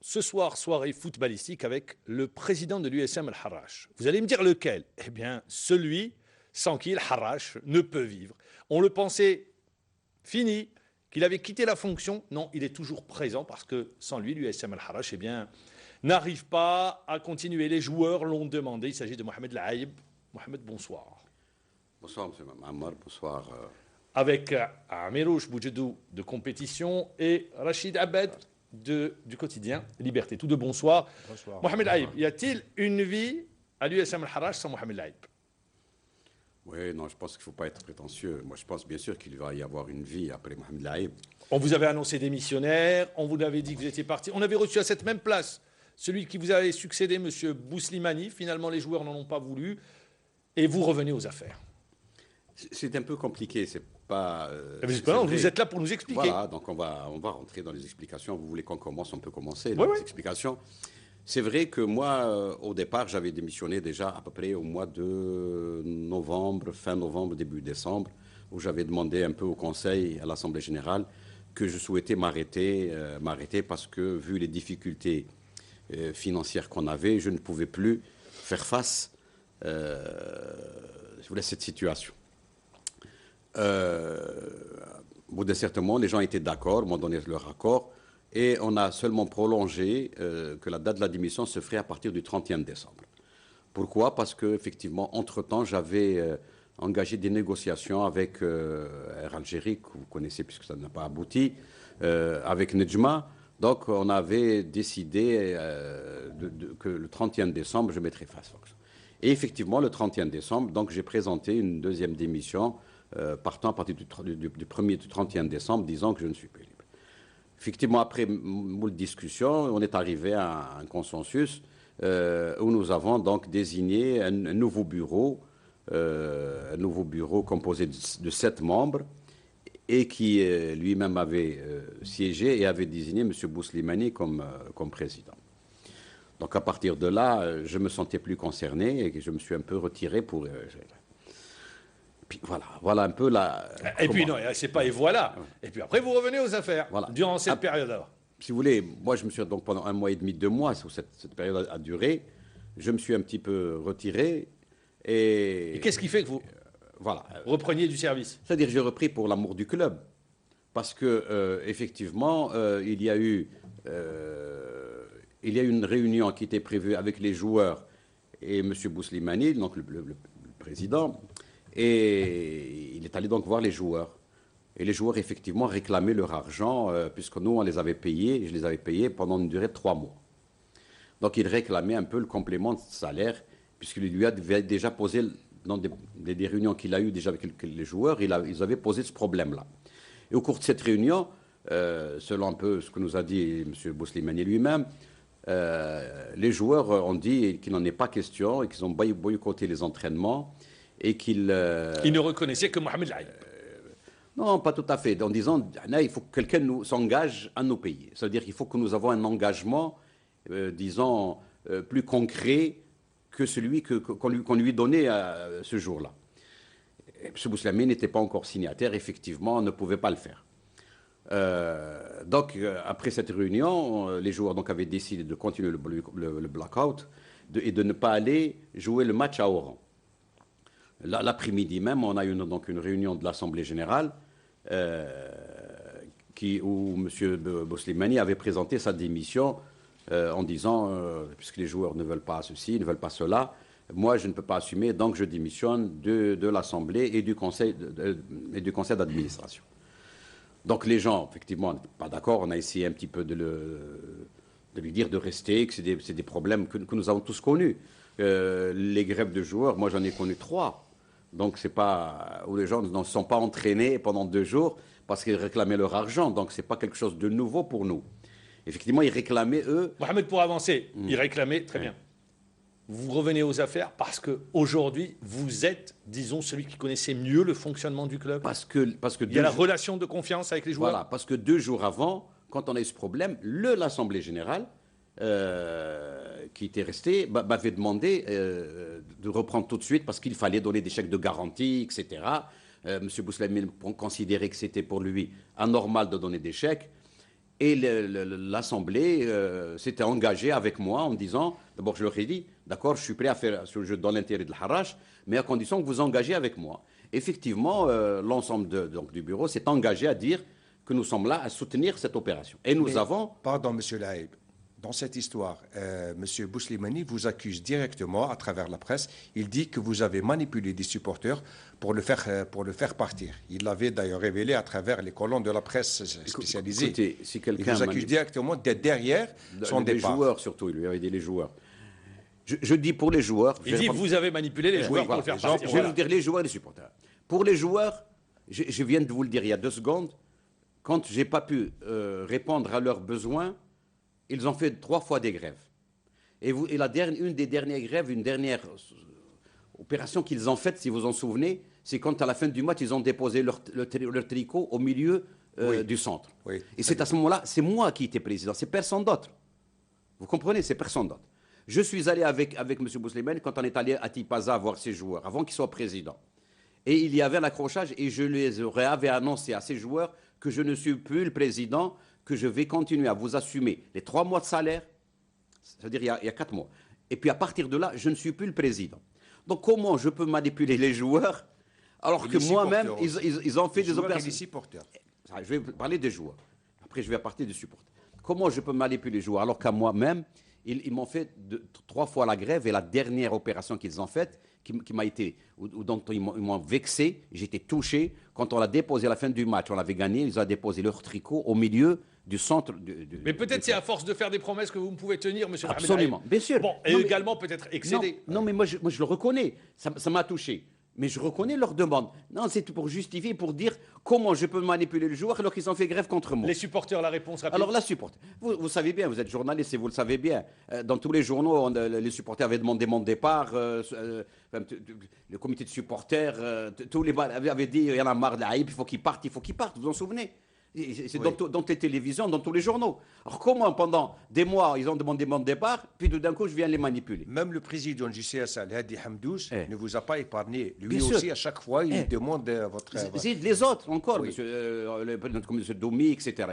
Ce soir, soirée footballistique avec le président de l'USM Al-Harrach. Vous allez me dire lequel? Eh bien, celui sans qui Al-Harrach ne peut vivre. On le pensait fini, qu'il avait quitté la fonction. Non, il est toujours présent parce que sans lui, l'USM Al-Harrach, eh bien, n'arrive pas à continuer. Les joueurs l'ont demandé. Il s'agit de Mohamed Laïb. Mohamed, bonsoir. Bonsoir, M. Ammar. Bonsoir. Avec Amirouche Boudjedou de compétition et Rachid Abed du quotidien Liberté. Tous deux, bonsoir. Bonsoir. Mohamed Laïb, y a-t-il une vie à l'USM Al-Harrach sans Mohamed Laïb? Oui, non, je pense qu'il ne faut pas être prétentieux. Moi, je pense bien sûr qu'il va y avoir une vie après Mohamed Laïb. On vous avait annoncé démissionnaire, on vous avait dit que vous étiez parti. On avait reçu à cette même place celui qui vous avait succédé, M. Bouslimani. Finalement, les joueurs n'en ont pas voulu. Et vous revenez aux affaires. C'est un peu compliqué, c'est pas... vous êtes là pour nous expliquer. Voilà, donc on va rentrer dans les explications. Vous voulez qu'on commence, on peut commencer Oui, les explications. C'est vrai que moi, au départ, j'avais démissionné déjà à peu près au mois de novembre, fin novembre, début décembre, où j'avais demandé un peu au Conseil, à l'Assemblée générale, que je souhaitais m'arrêter parce que, vu les difficultés financières qu'on avait, je ne pouvais plus faire face à cette situation. Au bout d'un certain moment, les gens étaient d'accord, m'ont donné leur accord, et on a seulement prolongé que la date de la démission se ferait à partir du 31 décembre. Pourquoi? Parce qu'effectivement, entre-temps, j'avais engagé des négociations avec Air Algérie, que vous connaissez puisque ça n'a pas abouti, avec Nejma. Donc, on avait décidé que le 31 décembre, je mettrais fin à Fox. Et effectivement, le 31 décembre, donc j'ai présenté une deuxième démission partant à partir du 1er du 31 décembre, disant que je ne suis plus libre. Effectivement, après moult discussions, on est arrivé à un consensus où nous avons donc désigné un nouveau bureau composé de 7 membres et qui lui-même avait siégé et avait désigné M. Bouslimani comme président. Donc à partir de là, je me sentais plus concerné et je me suis un peu retiré pour... Puis voilà un peu la... Et puis non, c'est pas et voilà. Et puis après, vous revenez aux affaires durant cette période-là. Si vous voulez, moi je me suis donc pendant 1 mois et demi, 2 mois, où cette période a duré, je me suis un petit peu retiré. Et qu'est-ce qui fait que vous repreniez du service? C'est-à-dire j'ai repris pour l'amour du club. Parce que effectivement, il y a eu une réunion qui était prévue avec les joueurs et M. Bouslimani, donc le président. Et il est allé donc voir les joueurs. Et les joueurs, effectivement, réclamaient leur argent, puisque nous, on les avait payés, je les avais payés pendant une durée de 3 mois. Donc, il réclamait un peu le complément de salaire, puisqu'il lui avait déjà posé, dans des réunions qu'il a eues déjà avec les joueurs, ils avaient posé ce problème-là. Et au cours de cette réunion, selon un peu ce que nous a dit M. Bouslimani lui-même, les joueurs ont dit qu'il n'en est pas question et qu'ils ont boycotté les entraînements. Et qu'il il ne reconnaissait que Mohamed Laïb. Non, pas tout à fait. En disant, il faut que quelqu'un s'engage à nous payer. C'est-à-dire qu'il faut que nous avons un engagement, disons, plus concret que celui qu'on lui donnait ce jour-là. M. Bouslimani n'était pas encore signataire, effectivement, ne pouvait pas le faire. Donc, après cette réunion, les joueurs donc, avaient décidé de continuer le blackout et de ne pas aller jouer le match à Oran. L'après-midi même, on a eu donc une réunion de l'Assemblée générale où M. Bouslimani avait présenté sa démission en disant, puisque les joueurs ne veulent pas ceci, ne veulent pas cela, moi je ne peux pas assumer, donc je démissionne de l'Assemblée et du conseil d'administration. Donc les gens, effectivement, n'étaient pas d'accord, on a essayé un petit peu de lui dire de rester, que c'est des problèmes que nous avons tous connus. Les grèves de joueurs, moi j'en ai connu 3. Donc, c'est pas où les gens ne se sont pas entraînés pendant 2 jours parce qu'ils réclamaient leur argent. Donc, c'est pas quelque chose de nouveau pour nous. Effectivement, ils réclamaient, eux... Mohamed, pour avancer, ils réclamaient, très bien. Vous revenez aux affaires parce qu'aujourd'hui, vous êtes, disons, celui qui connaissait mieux le fonctionnement du club. Parce que il y a la relation de confiance avec les joueurs. Voilà, parce que 2 jours avant, quand on a eu ce problème, l'Assemblée générale... qui était resté, m'avait demandé de reprendre tout de suite parce qu'il fallait donner des chèques de garantie, etc. M. Bouslimani considérait que c'était pour lui anormal de donner des chèques. Et l'Assemblée s'était engagée avec moi en disant, d'abord je leur ai dit, d'accord, je suis prêt à faire ce jeu dans l'intérêt de l'Harrach, mais à condition que vous engagez avec moi. Effectivement, l'ensemble du bureau s'est engagé à dire que nous sommes là à soutenir cette opération. Et nous avons... Pardon, Monsieur Laïb. Dans cette histoire, M. Bouslimani vous accuse directement à travers la presse. Il dit que vous avez manipulé des supporters pour le faire partir. Il l'avait d'ailleurs révélé à travers les colonnes de la presse spécialisée. Écoutez, si quelqu'un... Il vous accuse directement d'être derrière son départ. Les joueurs surtout, il lui avait dit les joueurs. Je dis pour les joueurs... Il dit que vous avez manipulé les joueurs pour le faire partir. Je vais vous dire les joueurs et les supporters. Pour les joueurs, je viens de vous le dire il y a 2 secondes, quand je n'ai pas pu répondre à leurs besoins, ils ont fait 3 fois des grèves. Et une des dernières grèves, une dernière opération qu'ils ont faite, si vous en souvenez, c'est quand à la fin du match, ils ont déposé leur tricot au milieu du centre. Oui. Et c'est à ce moment-là, c'est moi qui étais président, c'est personne d'autre. Vous comprenez, c'est personne d'autre. Je suis allé avec M. Bouslimani quand on est allé à Tipaza voir ses joueurs, avant qu'il soit président. Et il y avait un accrochage et je les avais annoncé à ces joueurs que je ne suis plus le président, que je vais continuer à vous assumer les 3 mois de salaire, c'est-à-dire il y a 4 mois. Et puis à partir de là, je ne suis plus le président. Donc comment je peux manipuler les joueurs alors que moi-même, ils ont fait des opérations. Les supporters. Je vais parler des joueurs. Après, je vais parler des supporters. Comment je peux manipuler les joueurs alors qu'à moi-même, ils m'ont fait 3 fois la grève et la dernière opération qu'ils ont faite, qui m'a été, dont ils m'ont vexé, j'étais touché. Quand on l'a déposé à la fin du match, on avait gagné, ils ont déposé leur tricot au milieu du centre. Mais peut-être c'est à force de faire des promesses que vous ne pouvez tenir, monsieur Mohamed Absolument, bien sûr. Bon, et également peut-être excéder. Non, mais moi je le reconnais, ça m'a touché. Mais je reconnais leur demande. Non, c'est pour justifier, pour dire comment je peux manipuler le joueur alors qu'ils ont fait grève contre moi. Les supporters, la réponse rapide. Alors, la supporter. Vous savez bien, vous êtes journaliste et vous le savez bien. Dans tous les journaux, les supporters avaient demandé mon départ. Le comité de supporters, tous les avaient dit il y en a marre de la hype, il faut qu'il parte, Vous vous en souvenez? C'est dans les télévisions, dans tous les journaux. Alors comment pendant des mois ils ont demandé mon départ, puis tout d'un coup je viens les manipuler? Même le président du CSA, Hadi Hamdous, ne vous a pas épargné. Lui Bien aussi, sûr. à chaque fois, il demande votre... Les autres encore, Oui. monsieur Domi, etc.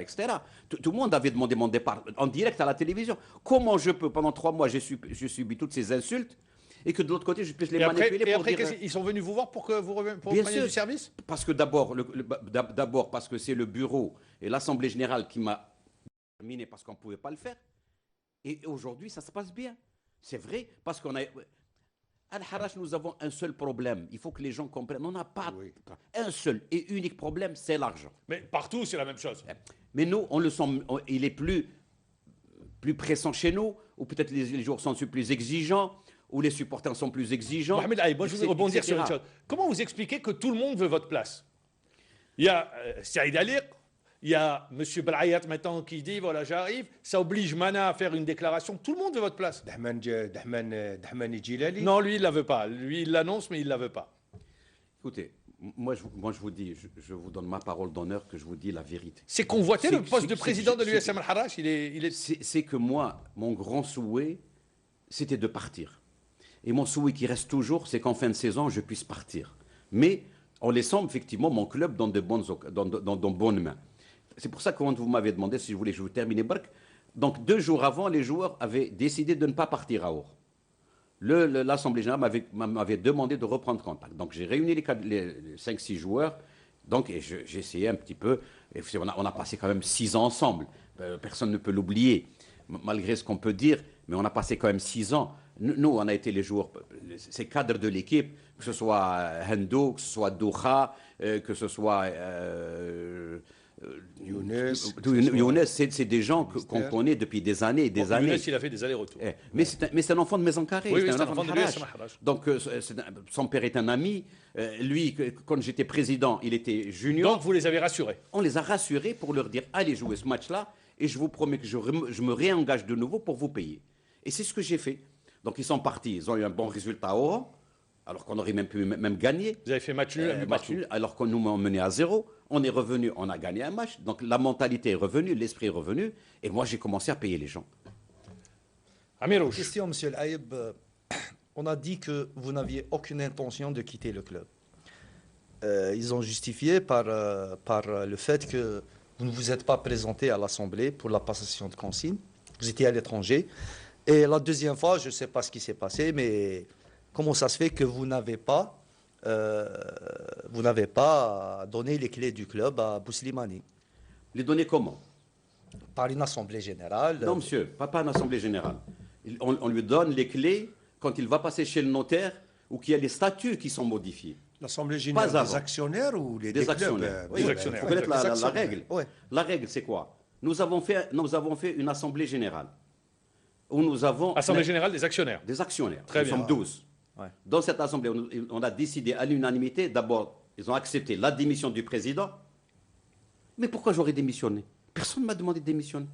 Tout le monde avait demandé mon départ en direct à la télévision. Comment je peux, pendant 3 mois, j'ai subi toutes ces insultes et que de l'autre côté, je puisse les manipuler et après, dire... ils sont venus vous voir pour que vous Bien preniez sûr. du service? Parce que d'abord parce que c'est le bureau et l'Assemblée générale qui m'a terminé parce qu'on ne pouvait pas le faire. Et aujourd'hui, ça se passe bien. C'est vrai, parce qu'on a... Al-Harrach, nous avons un seul problème. Il faut que les gens comprennent. On n'a pas un seul et unique problème, c'est l'argent. Mais partout, c'est la même chose. Mais nous, il est plus pressant chez nous, ou peut-être les joueurs sont plus exigeants, ou les supporters sont plus exigeants. Mohamed Aïe, moi je voudrais rebondir sur une chose. Comment vous expliquez que tout le monde veut votre place? Il y a Saïd Aliq, il y a M. Brayat maintenant qui dit voilà, j'arrive. Ça oblige Mana à faire une déclaration. Tout le monde veut votre place. Dahmani Djilali. Non, lui, il ne la veut pas. Lui, il l'annonce, mais il ne la veut pas. Écoutez, moi je vous dis, je vous donne ma parole d'honneur que je vous dis la vérité. C'est convoité le poste de président de l'USM Al-Harrach. C'est que moi, mon grand souhait, c'était de partir. Et mon souhait qui reste toujours, c'est qu'en fin de saison, je puisse partir. Mais en laissant effectivement mon club dans de bonnes mains. C'est pour ça que quand vous m'avez demandé si je voulais terminer Bark, donc 2 jours avant, les joueurs avaient décidé de ne pas partir à Or. L'Assemblée générale m'avait demandé de reprendre contact. Donc j'ai réuni les 5-6 joueurs, donc j'ai essayé un petit peu, et on a passé quand même 6 ans ensemble, personne ne peut l'oublier, malgré ce qu'on peut dire, mais on a passé quand même 6 ans. Nous, on a été les joueurs, ces cadres de l'équipe, que ce soit Hendo, que ce soit Doha, que ce soit Younes, c'est des gens qu'on connaît depuis des années et des années. Younes, il a fait des allers-retours. Mais c'est un enfant de Maison Carrée. Oui, c'est un enfant de Harrach. Donc, son père est un ami. Lui, quand j'étais président, il était junior. Donc, vous les avez rassurés? On les a rassurés pour leur dire allez jouer ce match-là et je vous promets que je me réengage de nouveau pour vous payer. Et c'est ce que j'ai fait. Donc, ils sont partis. Ils ont eu un bon résultat à Oran, alors qu'on aurait même pu gagner. Vous avez fait match nul, alors qu'on nous menait à 0. On est revenu, on a gagné un match. Donc la mentalité est revenue, l'esprit est revenu. Et moi, j'ai commencé à payer les gens. Amirouche. Question, monsieur Aïb. On a dit que vous n'aviez aucune intention de quitter le club. Ils ont justifié par le fait que vous ne vous êtes pas présenté à l'Assemblée pour la passation de consigne. Vous étiez à l'étranger. Et la deuxième fois, je ne sais pas ce qui s'est passé, mais comment ça se fait que vous n'avez pas donné les clés du club à Bouslimani? Les données comment? Par une assemblée générale. Non, monsieur, pas une assemblée générale. On lui donne les clés quand il va passer chez le notaire ou qu'il y a les statuts qui sont modifiés. L'Assemblée générale Pas des avant. actionnaires ou les Des des clubs actionnaires. Oui, des il actionnaires. faut connaître Des la actionnaires. règle. Ouais. La règle, c'est quoi? Nous avons fait une assemblée générale où nous avons Assemblée générale des actionnaires. des actionnaires. Très Nous bien. sommes 12. Ouais. Dans cette assemblée, on a décidé à l'unanimité, d'abord, ils ont accepté la démission du président. Mais pourquoi j'aurais démissionné? Personne ne m'a demandé de démissionner.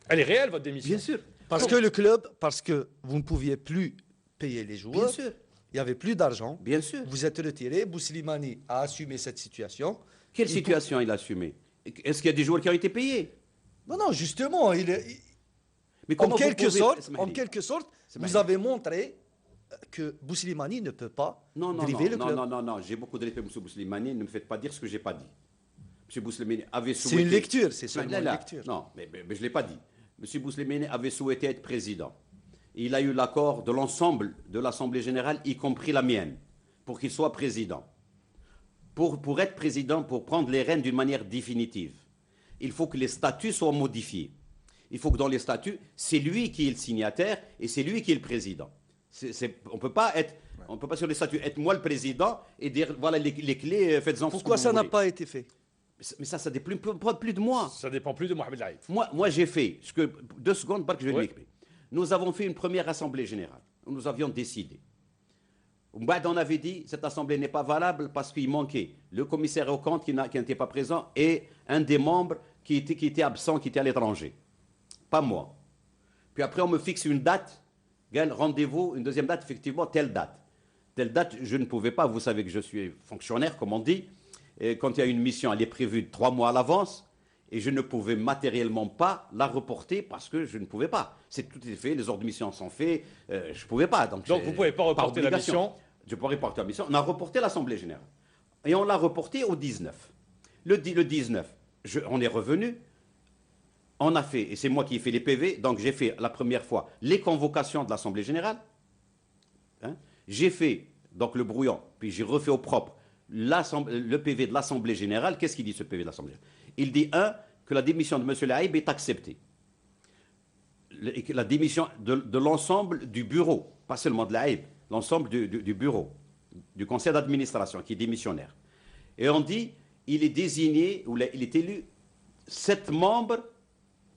Elle est réelle, votre démission? Bien sûr. Parce que le club, parce que vous ne pouviez plus payer les joueurs, Bien sûr. il n'y avait plus d'argent. Bien sûr. Vous êtes retiré. Bouslimani a assumé cette situation. Quelle Il situation il a assumé? Est-ce qu'il y a des joueurs qui ont été payés? Non, justement, Mais en comment vous quelque pouvez- sorte, vous Smahli. avez montré que Bouslimani ne peut pas Non, driver le club. non, j'ai beaucoup de respect pour M. Bouslimani, ne me faites pas dire ce que je n'ai pas dit. M. Bouslimani avait C'est souhaité... une lecture, c'est seulement une Là, lecture. non, mais je ne l'ai pas dit. M. Bouslimani avait souhaité être président. Il a eu l'accord de l'ensemble de l'Assemblée générale, y compris la mienne, pour qu'il soit président. Pour être président, pour prendre les rênes d'une manière définitive, il faut que les statuts soient modifiés. Il faut que dans les statuts, c'est lui qui est le signataire et c'est lui qui est le président. On ne peut pas sur les statuts être moi le président et dire voilà les clés, faites-en ce que Pourquoi vous ça n'a voulez. pas été fait? Mais ça dépend plus de moi. Ça dépend plus de Mohamed Laïf. Moi j'ai fait, 2 secondes, parce que je vais Ouais. l'expliquer. Nous avons fait une première assemblée générale où nous avions décidé. On avait dit cette assemblée n'est pas valable parce qu'il manquait le commissaire aux comptes qui n'était pas présent et un des membres qui était absent, qui était à l'étranger. Pas moi. Puis après, on me fixe une date. Rendez-vous, une deuxième date, effectivement, telle date. Telle date, je ne pouvais pas. Vous savez que je suis fonctionnaire, comme on dit. Et quand il y a une mission, elle est prévue 3 mois à l'avance. Et je ne pouvais matériellement pas la reporter parce que je ne pouvais pas. C'est tout est fait, les ordres de mission sont faits. Je ne pouvais pas. Donc vous ne pouvez pas reporter la obligation. mission. Je peux reporter la mission. On a reporté l'Assemblée générale. Et on l'a reporté au 19. Le 19, on est revenu. On a fait, et c'est moi qui ai fait les PV, donc j'ai fait la première fois les convocations de l'Assemblée générale. Hein. J'ai fait donc le brouillon, puis j'ai refait au propre le PV de l'Assemblée générale. Qu'est-ce qu'il dit ce PV de l'Assemblée générale? Il dit, que la démission de M. Laïb est acceptée. La démission de l'ensemble du bureau, pas seulement de Laïb, l'ensemble du bureau, du conseil d'administration qui est démissionnaire. Et on dit, il est désigné, ou il est élu 7 membres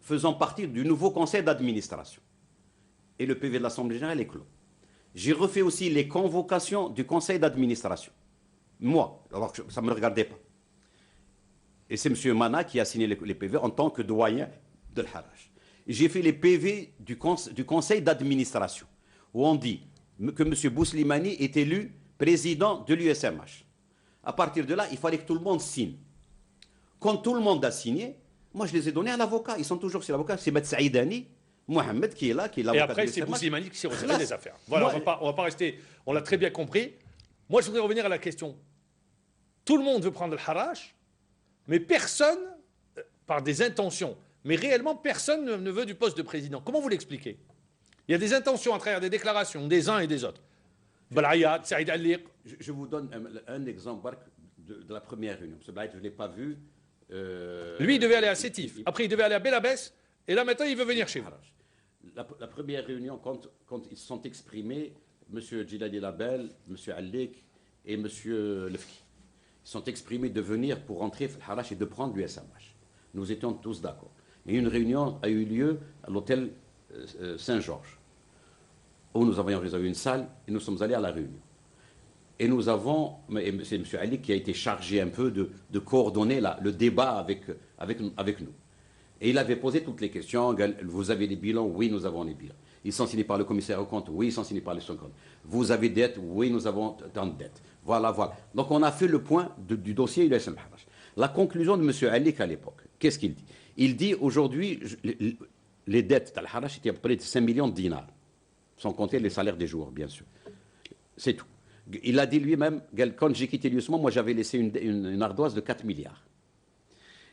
faisant partie du nouveau conseil d'administration. Et le PV de l'Assemblée générale est clos. J'ai refait aussi les convocations du conseil d'administration. Moi, alors que ça ne me regardait pas. Et c'est M. Mana qui a signé les PV en tant que doyen de l'Haraj. J'ai fait les PV du conseil d'administration, où on dit que M. Bouslimani est élu président de l'USMH. À partir de là, il fallait que tout le monde signe. Quand tout le monde a signé, moi je les ai donnés à l'avocat. Ils sont toujours chez l'avocat. C'est M. Saïdani, Mohamed qui est là, qui est Et l'avocat après, de c'est l'USMH. Bouslimani qui s'est retiré Là, des affaires. Voilà, moi- on va pas rester. On l'a très bien compris. Moi, je voudrais revenir à la question. Tout le monde veut prendre le Harash, mais personne, par des intentions, mais réellement personne ne veut du poste de président. Comment vous l'expliquez? Il y a des intentions à travers des déclarations des uns et des autres. Balayat, Saïd Aliq. Je vous donne un exemple Bark, de la première réunion. Ce Blaït, je ne l'ai pas vu. Lui, il devait aller à Sétif. Après, il devait aller à Belabès. Et là, maintenant, il veut venir chez vous. La première réunion, quand ils se sont exprimés, M. Djilali Label, M. Allik et M. Lefki, ils sont exprimés de venir pour entrer au Harash et de prendre l'USMH. Nous étions tous d'accord. Et une réunion a eu lieu à l'hôtel Saint-Georges, où nous avions réservé une salle et nous sommes allés à la réunion. Et nous avons, et c'est M. Ali qui a été chargé un peu de coordonner le débat avec nous. Et il avait posé toutes les questions. Vous avez des bilans? Oui, nous avons les bilans. Ils sont signés par le commissaire aux comptes? Oui, ils sont signés par les comptes. Vous avez des dettes? Oui, nous avons tant de dettes. Voilà. Donc on a fait le point du dossier USM Harash. La conclusion de M. Ali à l'époque, qu'est-ce qu'il dit? Il dit aujourd'hui, les dettes d'Al-Harash étaient à peu près de 5 millions de dinars, sans compter les salaires des joueurs, bien sûr. C'est tout. Il a dit lui-même, quand j'ai quitté l'USMA, moi j'avais laissé une ardoise de 4 milliards.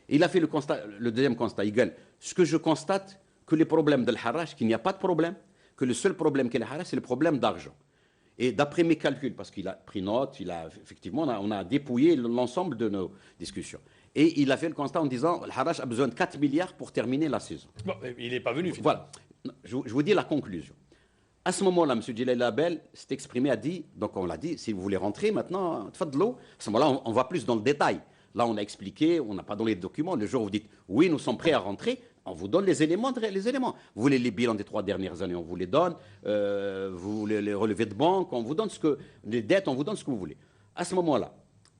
Il a fait le deuxième constat. Il gagne. Ce que je constate, que les problèmes de l'Harrach, qu'il n'y a pas de problème, que le seul problème qu'est l'Harrach, c'est le problème d'argent. Et d'après mes calculs, parce qu'il a pris note, effectivement, on a dépouillé l'ensemble de nos discussions. Et il a fait le constat en disant l'Harrach a besoin de 4 milliards pour terminer la saison. Bon, il n'est pas venu, finalement. Voilà. Je vous dis la conclusion. À ce moment-là, M. Djilal Label s'est exprimé, a dit, donc on l'a dit, si vous voulez rentrer maintenant, faites de l'eau. À ce moment-là, on va plus dans le détail. Là, on a expliqué, on n'a pas donné de documents. Le jour où vous dites, oui, nous sommes prêts à rentrer, on vous donne les éléments. Vous voulez les bilans des 3 dernières années, on vous les donne. Vous voulez les relevés de banque, on vous donne les dettes, on vous donne ce que vous voulez. À ce moment-là,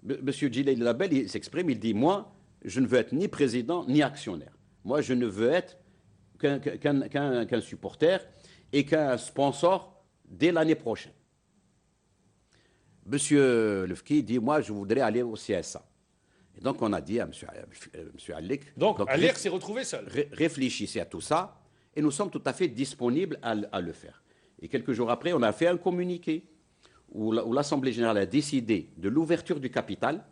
M. Djilal Label, il s'exprime, il dit, moi, je ne veux être ni président, ni actionnaire. Moi, je ne veux être qu'un supporter et qu'un sponsor dès l'année prochaine. Monsieur Lefki dit, moi, je voudrais aller au CSA. Et donc, on a dit à M. Allik... Donc Allik s'est retrouvé seul. Réfléchissez à tout ça, et nous sommes tout à fait disponibles à le faire. Et quelques jours après, on a fait un communiqué où l'Assemblée générale a décidé de l'ouverture du capital.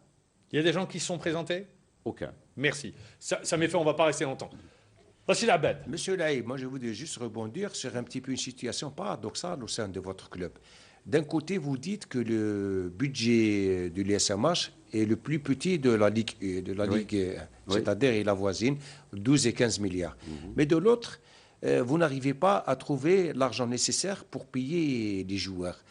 Il y a des gens qui se sont présentés? Aucun. Merci. Ça m'est fait, on ne va pas rester longtemps. Rachid Abed. Monsieur Laïb, moi je voudrais juste rebondir sur un petit peu une situation paradoxale au sein de votre club. D'un côté, vous dites que le budget de l'USMH est le plus petit de la Ligue 1, c'est-à-dire il avoisine 12 et 15 milliards. Mais de l'autre, vous n'arrivez pas à trouver l'argent nécessaire pour payer les joueurs.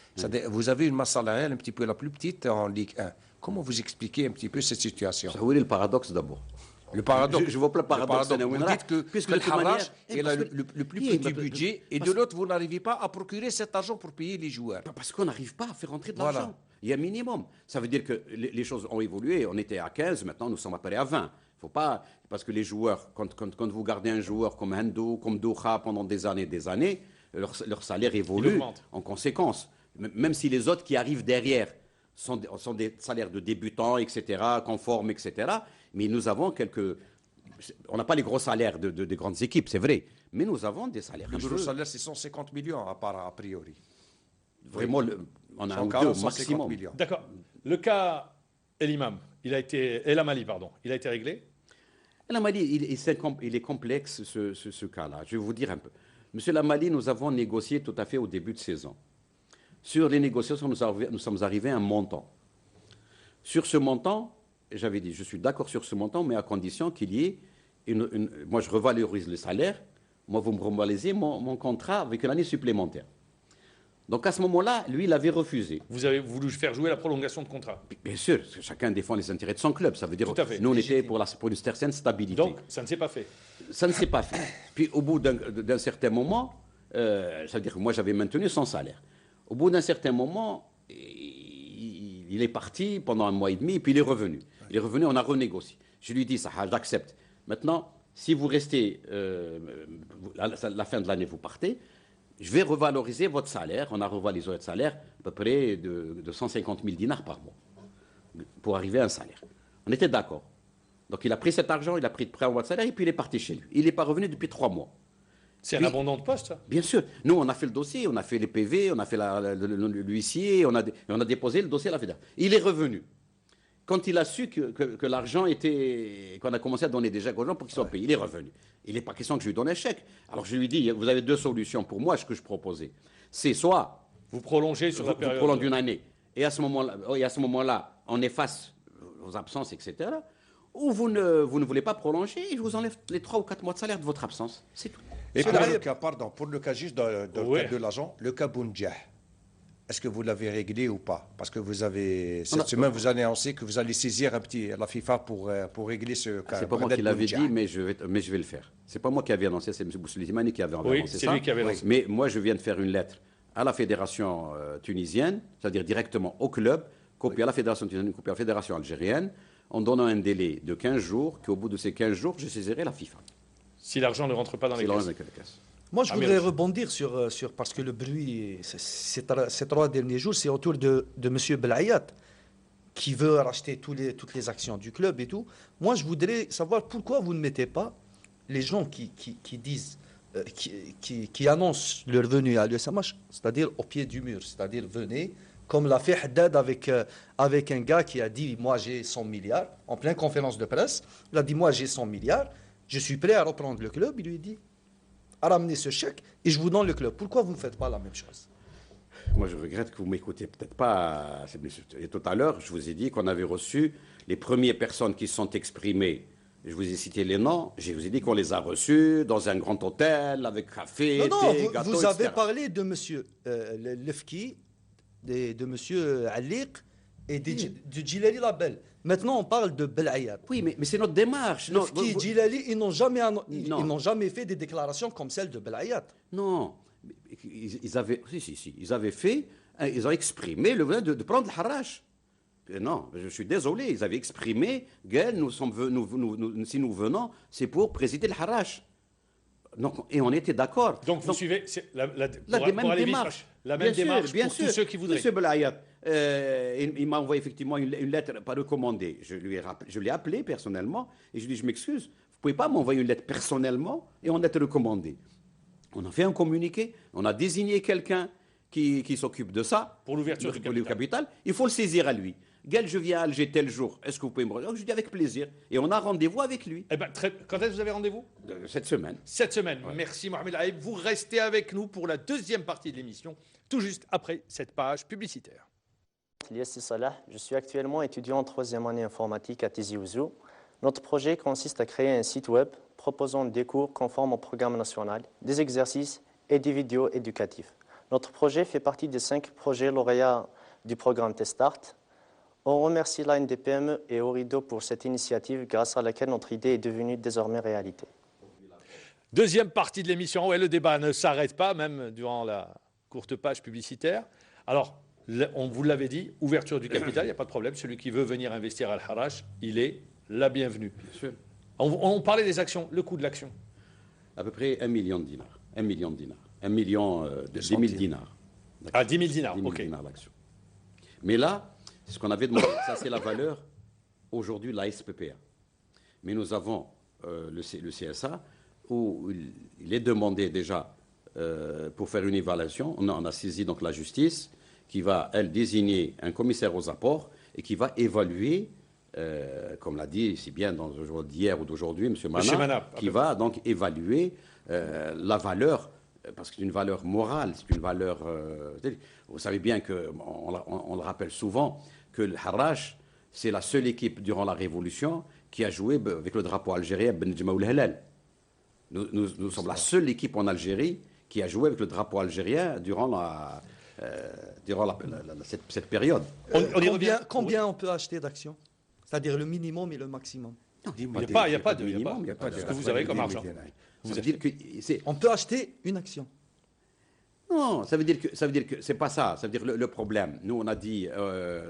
Vous avez une masse salariale un petit peu la plus petite en Ligue 1. Comment vous expliquez un petit peu cette situation? Vous voulez le paradoxe d'abord? Le paradoxe. Je vois pas le paradoxe. Vous dites que le Harrach est le plus petit budget et de l'autre, vous n'arrivez pas à procurer cet argent pour payer les joueurs. Parce qu'on n'arrive pas à faire rentrer de l'argent. Il y a un minimum. Ça veut dire que les choses ont évolué. On était à 15, maintenant nous sommes à peu près à 20. Faut pas, parce que les joueurs, quand vous gardez un joueur comme Hendo, comme Doha pendant des années, leur salaire évolue en conséquence. Même si les autres qui arrivent derrière sont des salaires de débutants, etc., conformes, etc., mais nous avons on n'a pas les gros salaires des grandes équipes, c'est vrai, mais nous avons des salaires. Le gros salaire, c'est 150 millions, a priori. Vraiment, on a un ou deux maximum. D'accord. Le cas El Amali, il a été réglé? El Amali, il est complexe, ce cas-là. Je vais vous dire un peu. Monsieur Lamali, nous avons négocié tout à fait au début de saison. Sur les négociations, nous sommes arrivés à un montant. Sur ce montant, j'avais dit, je suis d'accord sur ce montant, mais à condition qu'il y ait moi, je revalorise le salaire. Moi, vous me revalorisez mon contrat avec une année supplémentaire. Donc, à ce moment-là, lui, il avait refusé. Vous avez voulu faire jouer la prolongation de contrat? Bien sûr, parce que chacun défend les intérêts de son club. Ça veut dire que nous, on était pour une certaine stabilité. Donc, ça ne s'est pas fait? Ça ne s'est pas fait. Puis, au bout d'un certain moment, ça veut dire que moi, j'avais maintenu son salaire. Au bout d'un certain moment, il est parti pendant 1 mois et demi, et puis il est revenu. Il est revenu, on a renégocié. Je lui dis, ça, j'accepte. Maintenant, si vous restez, à la fin de l'année, vous partez, je vais revaloriser votre salaire. On a revalorisé votre salaire à peu près de 150 000 dinars par mois pour arriver à un salaire. On était d'accord. Donc il a pris cet argent, il a pris de prêt en votre salaire, et puis il est parti chez lui. Il n'est pas revenu depuis 3 mois. C'est un abandon de poste, ça? Bien sûr. Nous, on a fait le dossier, on a fait les PV, on a fait l'huissier, on a déposé le dossier à la fédération. Il est revenu. Quand il a su que l'argent était... qu'on a commencé à donner des chèques aux gens pour qu'ils soient payés, il est revenu. Il n'est pas question que je lui donne un chèque. Alors je lui dis, vous avez 2 solutions pour moi, ce que je proposais. C'est soit... Vous prolongez sur la période... Vous prolongez d'une année. Et à ce moment-là, on efface vos absences, etc. Ou vous ne voulez pas prolonger, et je vous enlève les 3 ou 4 mois de salaire de votre absence. C'est tout. Et pour le cas juste dans le cas de l'agent, le cas Boundiah, est-ce que vous l'avez réglé ou pas? Parce que cette semaine, vous avez annoncé que vous allez saisir la FIFA pour régler ce cas. C'est pas moi qui l'avais dit, mais je vais le faire. C'est pas moi qui avais annoncé, c'est M. Boussouli-Mani qui avait annoncé ça. Oui, c'est lui qui avait annoncé. Mais moi, je viens de faire une lettre à la fédération tunisienne, c'est-à-dire directement au club, copie à la fédération tunisienne, copie à la fédération algérienne, en donnant un délai de 15 jours, qu'au bout de ces 15 jours, je saisirai la FIFA. Si l'argent ne rentre pas dans les caisses. Moi, je voudrais rebondir sur parce que le bruit, ces 3 derniers jours, c'est autour de M. Belayat, qui veut racheter toutes les actions du club et tout. Moi, je voudrais savoir pourquoi vous ne mettez pas les gens qui disent, qui annoncent leur venue à l'USMH, c'est-à-dire au pied du mur, c'est-à-dire venez, comme l'a fait Haddad avec un gars qui a dit « Moi, j'ai 100 milliards », en pleine conférence de presse. Il a dit « Moi, j'ai 100 milliards, je suis prêt à reprendre le club ». Il lui dit « À ramener ce chèque et je vous donne le club. Pourquoi vous ne faites pas la même chose ?» Moi, je regrette que vous m'écoutez peut-être pas. Et tout à l'heure, je vous ai dit qu'on avait reçu les premières personnes qui se sont exprimées. Je vous ai cité les noms. Je vous ai dit qu'on les a reçus dans un grand hôtel avec café, thé, gâteau, vous avez etc. parlé de M. Lefki, de M. Aliq et de Djilali Label. Maintenant, on parle de Belayat. Oui, mais c'est notre démarche. Non, Lefki et Djilali, ils n'ont jamais fait des déclarations comme celle de Belayat. non. Ils avaient, ils avaient fait, ils ont exprimé le besoin de prendre le Harrach. Non, je suis désolé, ils avaient exprimé, Gaël, si nous venons, c'est pour présider le Harrach. Donc, et on était d'accord. Donc vous suivez la même démarche. La même démarche bien pour sûr. tous ceux qui voudraient. Monsieur Belayat, il m'a envoyé effectivement une lettre pas recommandée. Je l'ai appelé personnellement et je lui ai dit, je m'excuse, vous ne pouvez pas m'envoyer une lettre personnellement et en lettre recommandée. On a fait un communiqué, on a désigné quelqu'un qui s'occupe de ça. Pour l'ouverture du capital. Il faut le saisir à lui. Gaël, je viens à Alger tel jour, est-ce que vous pouvez me rejoindre? Je dis avec plaisir. Et on a rendez-vous avec lui. Eh ben, quand est-ce que vous avez rendez-vous? Cette semaine. Cette semaine. Ouais. Merci Mohamed Laïb. Vous restez avec nous pour la deuxième partie de l'émission, tout juste après cette page publicitaire. Yassi Salah, je suis actuellement étudiant en troisième année informatique à Tizi Ouzou. Notre projet consiste à créer un site web proposant des cours conformes au programme national, des exercices et des vidéos éducatifs. Notre projet fait partie des 5 projets lauréats du programme Testart. On remercie l'ANDPME et Orido pour cette initiative grâce à laquelle notre idée est devenue désormais réalité. Deuxième partie de l'émission. Ouais, le débat ne s'arrête pas, même durant la courte page publicitaire. Alors, on vous l'avait dit, ouverture du capital, il n'y a pas de problème. Celui qui veut venir investir à Al-Harrach, il est la bienvenue. Bien sûr. On parlait des actions, le coût de l'action. À peu près 1 million de dinars. 1 million de dinars. 1 million de 10 000 dinars. Ah, 10 000 dinars, 10 000 ok. dinars l'action. Mais là, c'est ce qu'on avait demandé. Ça, c'est la valeur aujourd'hui de la SPPA. Mais nous avons le CSA où il est demandé déjà pour faire une évaluation. On a saisi donc la justice qui va, elle, désigner un commissaire aux apports et qui va évaluer, comme l'a dit si bien dans le jour d'hier ou d'aujourd'hui, M. Mana, qui va donc évaluer la valeur, parce que c'est une valeur morale, c'est une valeur... vous savez bien qu'on le rappelle souvent, que le Harrach, c'est la seule équipe durant la Révolution qui a joué avec le drapeau algérien Ben Djema ou Helal. Nous sommes la seule équipe en Algérie qui a joué avec le drapeau algérien durant cette période. Combien on peut acheter d'actions? C'est-à-dire le minimum et le maximum. Non, Il n'y a pas de minimum, il n'y a pas de ce que vous avez comme argent. On peut acheter une action. Non, ça veut dire que c'est pas ça. Ça veut dire le problème. Nous, on a dit,